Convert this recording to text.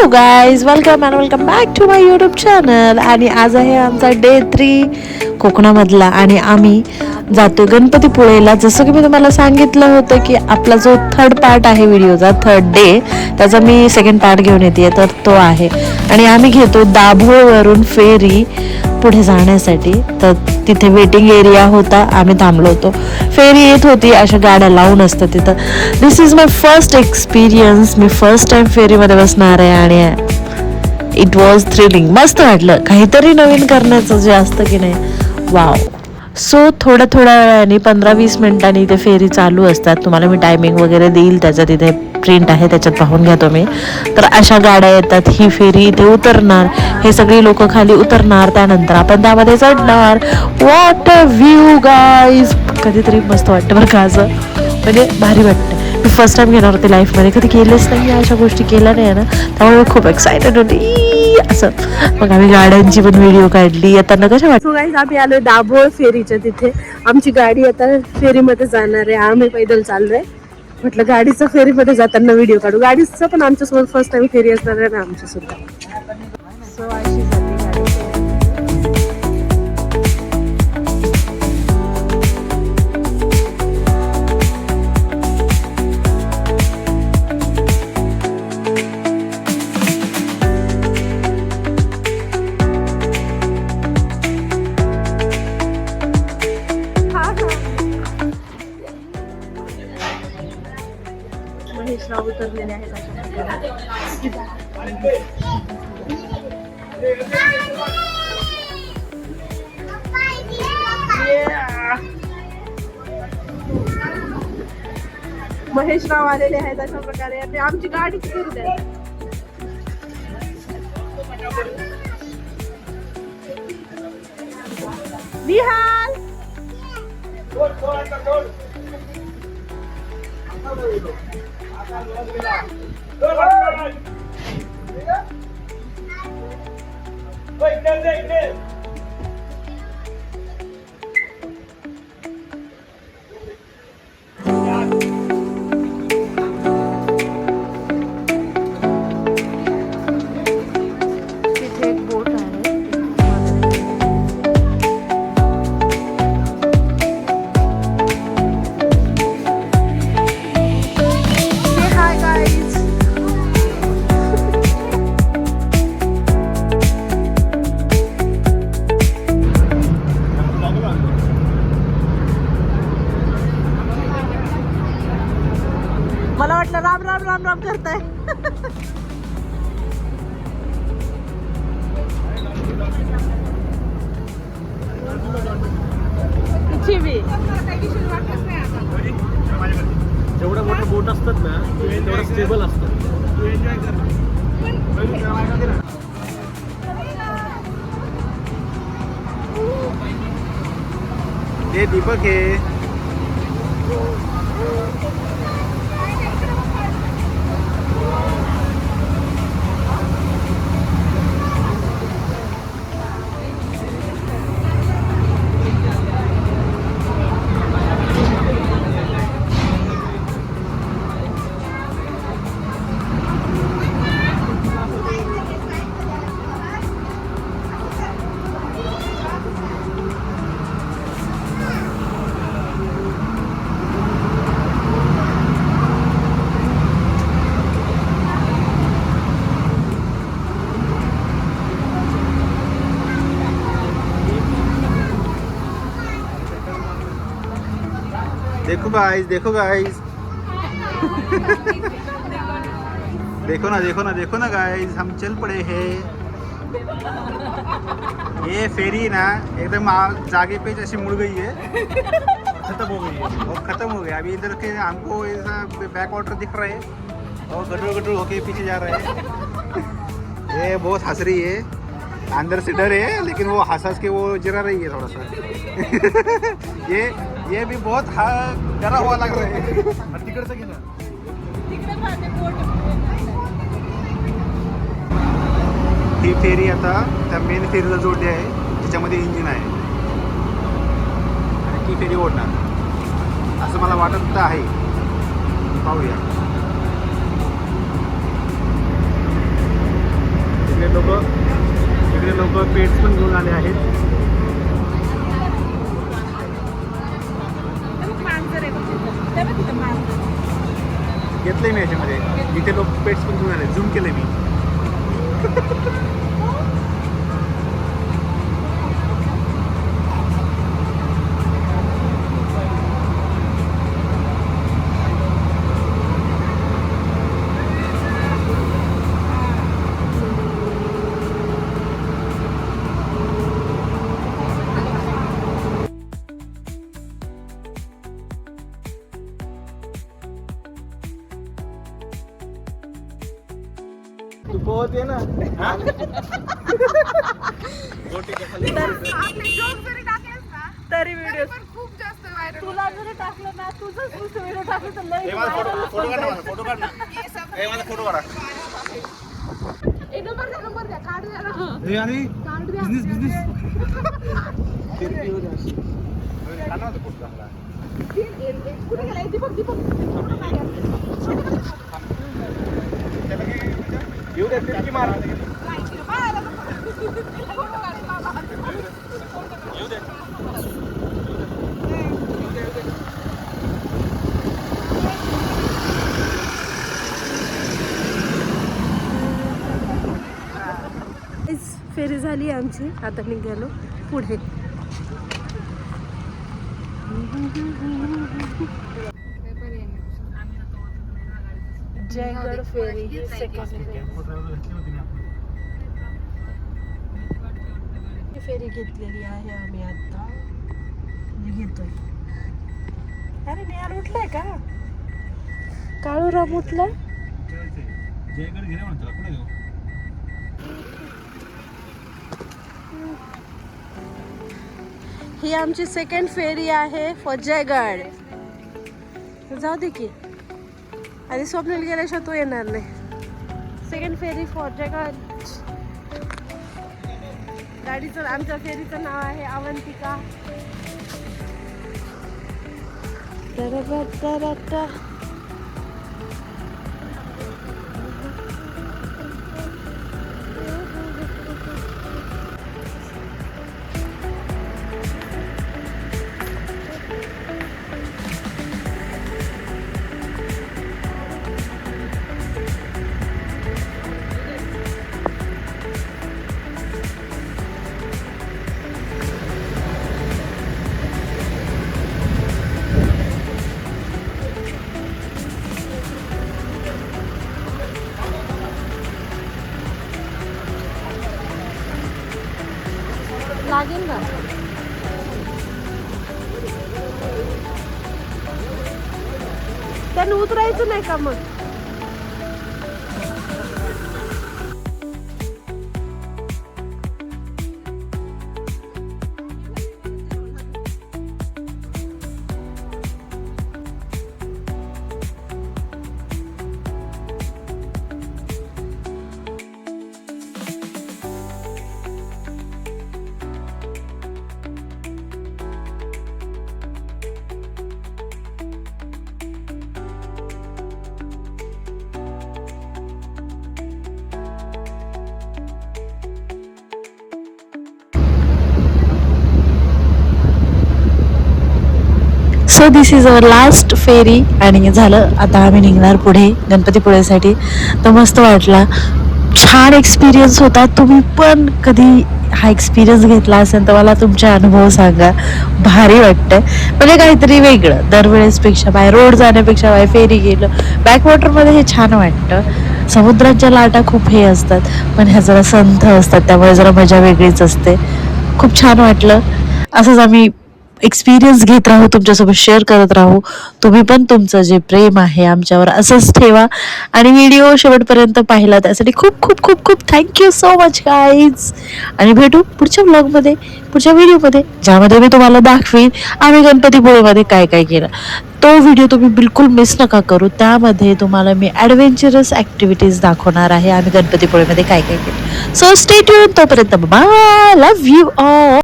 Hello guys, welcome and welcome back to my YouTube channel. आणि आज आहे आमचा डे 3 कोकणामधला आणि आम्ही जातो गणपतीपुळेला. जसं की मी तुम्हाला सांगितलं होतं की आपला जो थर्ड पार्ट आहे व्हिडिओचा, थर्ड डे, त्याचा मी सेकंड पार्ट घेऊन येते, तर तो आहे. आणि आम्ही घेतो दाभोळवरून फेरी पुढे जाण्यासाठी. तर तिथे वेटिंग एरिया होता, आम्ही थांबलो होतो. फेरी येत होती, अशा गाड्या लावून असतात तिथं. This is my first experience. मी फर्स्ट टाइम फेरीमध्ये बसणार आहे आणि इट वॉज थ्रिलिंग. मस्त वाटलं, काहीतरी नवीन करण्याचं जे असतं की नाही, वाव. सो थोड्या वेळाने 15-20 मिनिटांनी इथे फेरी चालू असतात. तुम्हाला मी टायमिंग वगैरे देईल, त्याचं तिथे प्रिंट आहे, त्याच्यात पाहून घ्या तुम्ही. तर अशा गाड्या येतात, ही फेरी इथे उतरणार, हे सगळी लोक खाली उतरणार, त्यानंतर आपण त्यामध्ये चढणार. What a view guys. कधीतरी मस्त वाटतं बरं का, असं म्हणजे भारी वाटतं. मी फर्स्ट टाइम घेणार होते लाईफमध्ये, कधी केलेच नाही, अशा गोष्टी केल्या नाही ना, त्यामुळे मी खूप एक्सायटेड होती असं. मग आम्ही गाड्यांची पण व्हिडिओ काढली. येताना कशा वाटत. गाईज, आम्ही आलोय दाभोळ फेरीच्या तिथे. आमची गाडी आता फेरीमध्ये जाणार आहे, आम्ही पैदल चाललोय. म्हटलं गाडीचं फेरीमध्ये जाताना व्हिडिओ काढू. गाडीचं पण आमच्यासोबत फर्स्ट टाइम फेरी असणार आहे ना आमची सुद्धा. सो अशी जाते गाडी. महेशराव उतरलेले आहेत महेशराव आलेले आहेत अशा प्रकारे. आणि आमची गाडी फिरू द्या. निहाल मला वाटलं राम राम राम राम करताय. जेवढ्या मोठ्या बोट असतात ना तेवढं स्टेबल असतं. हे दीपक आहे. देखो गाइस, देखो गाइस, देखो ना गाइस, हम चल पड़े हैं. ये फेरी ना एकदम जागे पे जैसे मुड़ गई है, खत्म हो गई है. और खत्म हो गया. अभी इधर के हमको ऐसा बैक वाटर दिख रहा है और गटर होके पीछे जा रहे हैं. ये बहुत हंस रही है, अंदर से डर है, लेकिन वो हंस के वो जरा रही है थोड़ा सा. ये भी बहुत डरा हुआ लग रहा है. तिकडचं की ना. ही फेरी आता त्या मेन फेरीला जोडली आहे, त्याच्यामध्ये इंजिन आहे आणि ती फेरी ओढणार असं मला वाटत आहे. पाहूया. लोक पेट्स पण घेऊन आले आहेत. घेतलंय मी याच्यामध्ये, इथे लोक पेट्स पण घेऊन आले, झूम केलंय मी. तू पोहते ना. तरी व्हिडिओ खूप जास्त व्हायरल तुला जरी टाकलं ना, तुझंच नुसतं व्हिडिओ टाकलं तर लई फोटो काढ ना, फोटो काढ ना. माझा फोटो काढा. नंबर द्या कार्ड द्या ना. हे आणि कार्ड द्या. बिझनेस काढा ना तो फोटो चांगला. कुठे गेला दीपक येऊ दे, तिरकी मार. फेरी झाली आमची, आता निघालो पुढे. जयगड फेरी फेरी घेतलेली आहे आम्ही आता, घेतोय. अरे नेहाल उठलाय का? काळूराम उठलाय. जयगड घे म्हणतो कुठे घेऊ. ही आमची सेकंड फेरी आहे फॉर जयगड. जाऊ दे की, आधी स्वप्नील गेल्याशिवाय तो येणार नाही. Second ferry for Jaigad. गाडीचं, आमच्या फेरीचं नाव आहे अवंतिका. लागेल ना. त्यानं उतरायचं नाही का मग? So this is our last ferry आणि झालं. आता आम्ही निघणार पुढे गणपतीपुळेसाठी. तर मस्त वाटला, छान एक्सपिरियन्स होता. तुम्ही पण कधी हा एक्सपिरियन्स घेतला असेल तर मला तुमचे अनुभव सांगा. भारी वाटतंय, म्हणजे काहीतरी वेगळं. दरवेळेसपेक्षा बाय रोड जाण्यापेक्षा बाय फेरी गेलं बॅकवॉटरमध्ये हे छान वाटतं. समुद्राच्या लाटा खूप हे असतात, पण ह्या जरा संथ असतात, त्यामुळे जरा मजा वेगळीच असते. खूप छान वाटलं. असंच आम्ही एक्सपिरियन्स घेत राहू, तुमच्यासोबत शेअर करत राहू. तुम्ही पण तुमचं जे प्रेम आहे आमच्यावर असंच ठेवा आणि व्हिडिओ शेवटपर्यंत पाहिला त्यासाठी खूप खूप खूप खूप थँक्यू सो मच गाईज. आणि भेटू पुढच्या ब्लॉगमध्ये, पुढच्या व्हिडिओमध्ये, ज्यामध्ये मी तुम्हाला दाखवीन आम्ही गणपतीपुळेमध्ये काय काय केलं. तो व्हिडिओ तुम्ही बिलकुल मिस नका करू. त्यामध्ये तुम्हाला मी ॲडव्हेंचरस ॲक्टिव्हिटीज दाखवणार आहे आम्ही गणपतीपुळेमध्ये काय काय केलं. So stay tune. तोपर्यंत बाय, लव्ह यू ऑल.